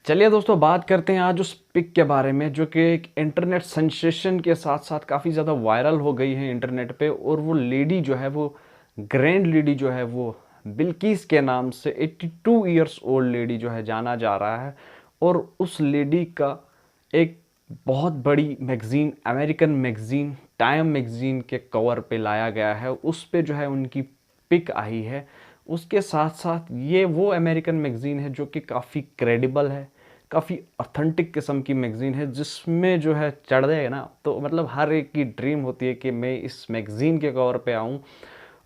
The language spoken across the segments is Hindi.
चलिए दोस्तों, बात करते हैं आज उस पिक के बारे में जो कि एक इंटरनेट सेंसेशन के साथ साथ काफ़ी ज़्यादा वायरल हो गई है इंटरनेट पे। और वो लेडी जो है, वो ग्रैंड लेडी जो है, वो बिल्किस के नाम से 82 ईयर्स ओल्ड लेडी जो है जाना जा रहा है। और उस लेडी का एक बहुत बड़ी magazine, American magazine time magazine के कवर पे लाया गया है। उस पे जो है उनकी पिक आई है। उसके साथ साथ ये वो अमेरिकन मैगज़ीन है जो कि काफ़ी क्रेडिबल है, काफ़ी ऑथेंटिक किस्म की मैगज़ीन है, जिसमें जो है चढ़ जाए ना तो मतलब हर एक की ड्रीम होती है कि मैं इस मैगज़ीन के कवर पे आऊँ।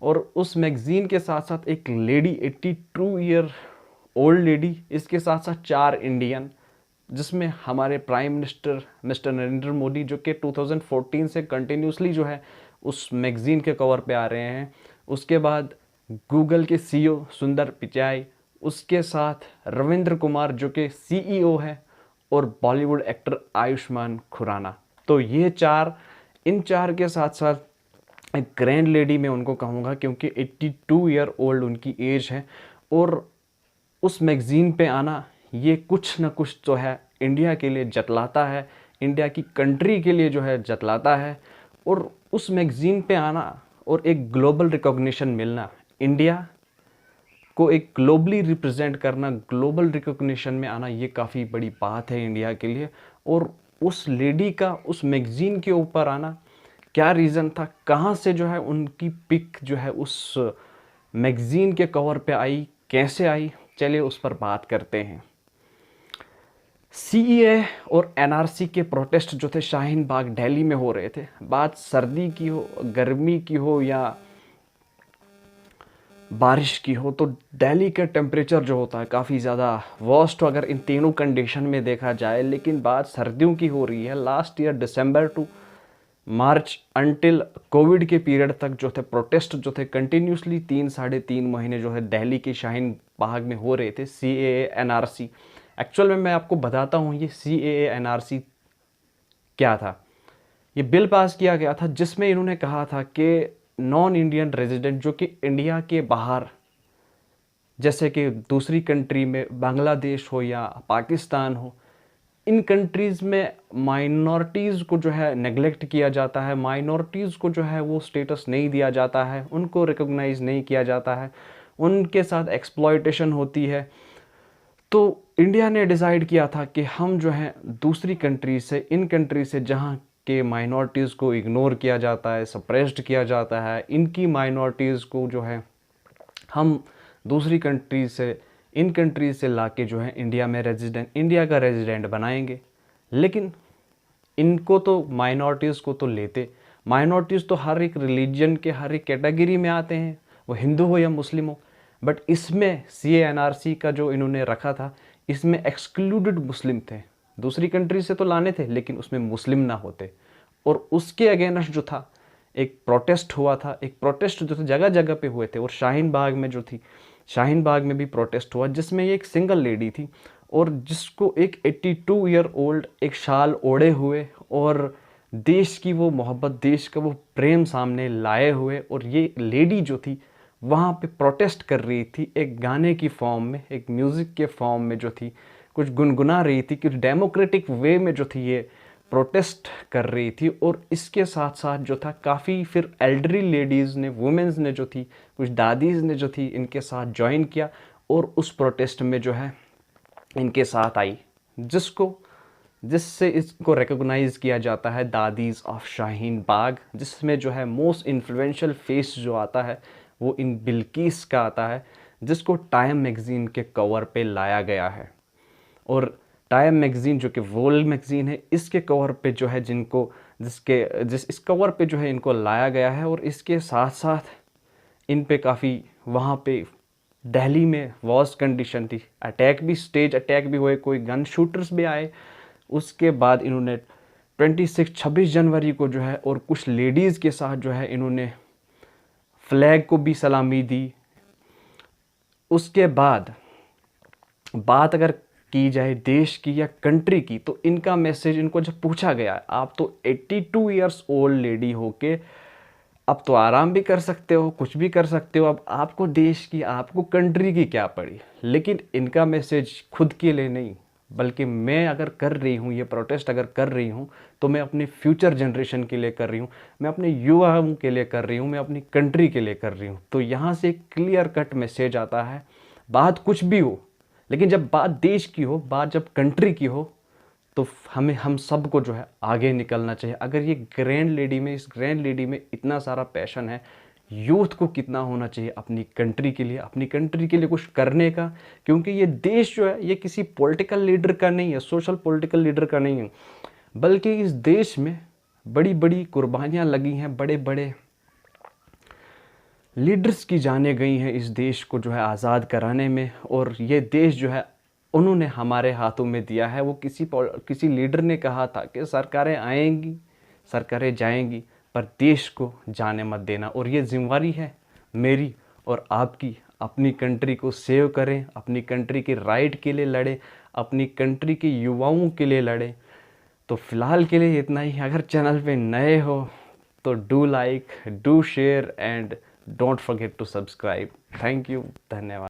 और उस मैगज़ीन के साथ साथ एक लेडी, 82 ईयर ओल्ड लेडी, इसके साथ साथ 4 इंडियन, जिसमें हमारे prime minister mister Narendra Modi जो कि 2014 से कंटिन्यूसली जो है उस मैगज़ीन के कवर पे आ रहे हैं। उसके बाद गूगल के सीईओ सुंदर पिचाई, उसके साथ रविंद्र कुमार जो कि सीईओ है, और बॉलीवुड एक्टर आयुष्मान खुराना। तो ये चार, इन चार के साथ साथ एक ग्रैंड लेडी मैं उनको कहूँगा, क्योंकि 82 ईयर ओल्ड उनकी एज है। और उस मैगज़ीन पे आना ये कुछ ना कुछ तो है इंडिया के लिए जतलाता है, इंडिया की कंट्री के लिए जो है जतलाता है। और उस मैगज़ीन पे आना और एक ग्लोबल रिकॉग्निशन मिलना, इंडिया को एक ग्लोबली रिप्रेजेंट करना, ग्लोबल रिकॉग्निशन में आना, ये काफ़ी बड़ी बात है इंडिया के लिए। और उस लेडी का उस मैगज़ीन के ऊपर आना, क्या रीज़न था, कहाँ से जो है उनकी पिक जो है उस मैगज़ीन के कवर पे आई, कैसे आई, चलिए उस पर बात करते हैं। सीईए और एनआरसी के प्रोटेस्ट जो थे शाहीन बाग दिल्ली में हो रहे थे। बात सर्दी की हो, गर्मी की हो या बारिश की हो, तो दिल्ली का टेम्परेचर जो होता है काफ़ी ज़्यादा वर्स्ट अगर इन तीनों कंडीशन में देखा जाए। लेकिन बात सर्दियों की हो रही है। Last year December to March until covid के पीरियड तक जो थे प्रोटेस्ट जो थे कंटिन्यूसली 3 साढ़े 3 महीने जो है दिल्ली के शाहीन बाग में हो रहे थे। सीएए एनआरसी, एक्चुअल में मैं आपको बताता हूँ ये सीएए एनआरसी क्या था। ये बिल पास किया गया था जिसमें इन्होंने कहा था कि नॉन इंडियन रेजिडेंट जो कि इंडिया के बाहर, जैसे कि दूसरी कंट्री में बांग्लादेश हो या पाकिस्तान हो, इन कंट्रीज़ में माइनॉरिटीज़ को जो है नेग्लेक्ट किया जाता है, माइनॉरिटीज़ को जो है वो स्टेटस नहीं दिया जाता है, उनको रिकॉग्नाइज नहीं किया जाता है, उनके साथ एक्सप्लॉयटेशन होती है। तो इंडिया ने डिसाइड किया था कि हम जो है दूसरी कंट्री से, इन कंट्री से जहाँ के माइनॉरिटीज़ को इग्नोर किया जाता है, सप्रेस्ड किया जाता है, इनकी माइनॉरिटीज़ को जो है हम दूसरी कंट्री से, इन कंट्री से लाके जो है इंडिया में रेजिडेंट, इंडिया का रेजिडेंट बनाएंगे। लेकिन इनको तो, माइनॉरिटीज़ को तो लेते, माइनॉरिटीज़ तो हर एक रिलीजन के, हर एक कैटेगरी में आते हैं, वो हिंदू हो या मुस्लिम हो। बट इसमें सीएनआरसी का जो इन्होंने रखा था, इसमें एक्सक्लूडेड मुस्लिम थे। दूसरी कंट्री से तो लाने थे लेकिन उसमें मुस्लिम ना होते। और उसके अगेंस्ट जो था एक प्रोटेस्ट हुआ था, एक प्रोटेस्ट जो थे जगह जगह पे हुए थे। और शाहीन बाग में जो थी, शाहीन बाग में भी प्रोटेस्ट हुआ, जिसमें ये एक सिंगल लेडी थी और जिसको एक 82 ईयर ओल्ड एक शाल ओढ़े हुए और देश की वो मोहब्बत, देश का वो प्रेम सामने लाए हुए, और ये लेडी जो थी वहाँ पे प्रोटेस्ट कर रही थी एक गाने की फॉर्म में, एक म्यूज़िक के फॉर्म में जो थी, कुछ गुनगुना रही थी, कुछ डेमोक्रेटिक वे में जो थी ये प्रोटेस्ट कर रही थी। और इसके साथ साथ जो था काफ़ी फिर एल्डरी लेडीज़ ने, वुमेंस ने जो थी, कुछ दादीज़ ने जो थी इनके साथ ज्वाइन किया और उस प्रोटेस्ट में जो है इनके साथ आई, जिससे इसको रिकॉग्नाइज़ किया जाता है दादीज़ ऑफ शाहीन बाग। जिसमें जो है मोस्ट इन्फ्लुएंशियल फेस जो आता है वो इन बिल्किस का आता है, जिसको टाइम मैगज़ीन के कवर पे लाया गया है। और टाइम मैगज़ीन जो कि वर्ल्ड मैगज़ीन है, इसके कवर पे जो है इस कवर पे जो है इनको लाया गया है। और इसके साथ साथ इन पे काफ़ी, वहाँ पे दिल्ली में वॉर्स कंडीशन थी, अटैक भी, स्टेज अटैक भी हुए, कोई गन शूटर्स भी आए। उसके बाद इन्होंने 26 जनवरी को जो है और कुछ लेडीज़ के साथ जो है इन्होंने फ्लैग को भी सलामी दी। उसके बाद बात अगर की जाए देश की या कंट्री की, तो इनका मैसेज, इनको जब पूछा गया, आप तो 82 ईयर्स ओल्ड लेडी हो के अब तो आराम भी कर सकते हो, कुछ भी कर सकते हो, अब आपको देश की, आपको कंट्री की क्या पड़ी। लेकिन इनका मैसेज खुद के लिए नहीं, बल्कि मैं अगर कर रही हूँ, ये प्रोटेस्ट अगर कर रही हूँ, तो मैं अपने फ्यूचर जनरेशन के लिए कर रही हूँ, मैं अपने युवाओं के लिए कर रही हूँ, मैं अपनी कंट्री के लिए कर रही हूँ। तो यहाँ से एक क्लियर कट मैसेज आता है, बात कुछ भी हो, लेकिन जब बात देश की हो, बात जब कंट्री की हो, तो हमें हम सबको जो है आगे निकलना चाहिए। अगर ये ग्रैंड लेडी में, इस ग्रैंड लेडी में इतना सारा पैशन है, यूथ को कितना होना चाहिए अपनी कंट्री के लिए, अपनी कंट्री के लिए कुछ करने का। क्योंकि ये देश जो है, ये किसी पॉलिटिकल लीडर का नहीं है, सोशल पॉलिटिकल लीडर का नहीं है, बल्कि इस देश में बड़ी बड़ी कुर्बानियाँ लगी हैं, बड़े बड़े लीडर्स की जाने गई हैं इस देश को जो है आज़ाद कराने में। और ये देश जो है उन्होंने हमारे हाथों में दिया है। वो किसी लीडर ने कहा था कि सरकारें आएंगी, सरकारें जाएंगी, पर देश को जाने मत देना। और ये जिम्मेवारी है मेरी और आपकी, अपनी कंट्री को सेव करें, अपनी कंट्री के राइट के लिए लड़ें, अपनी कंट्री के युवाओं के लिए लड़ें। तो फिलहाल के लिए इतना ही। अगर चैनल पे नए हो तो do like, do share and don't forget to subscribe. Thank you, धन्यवाद।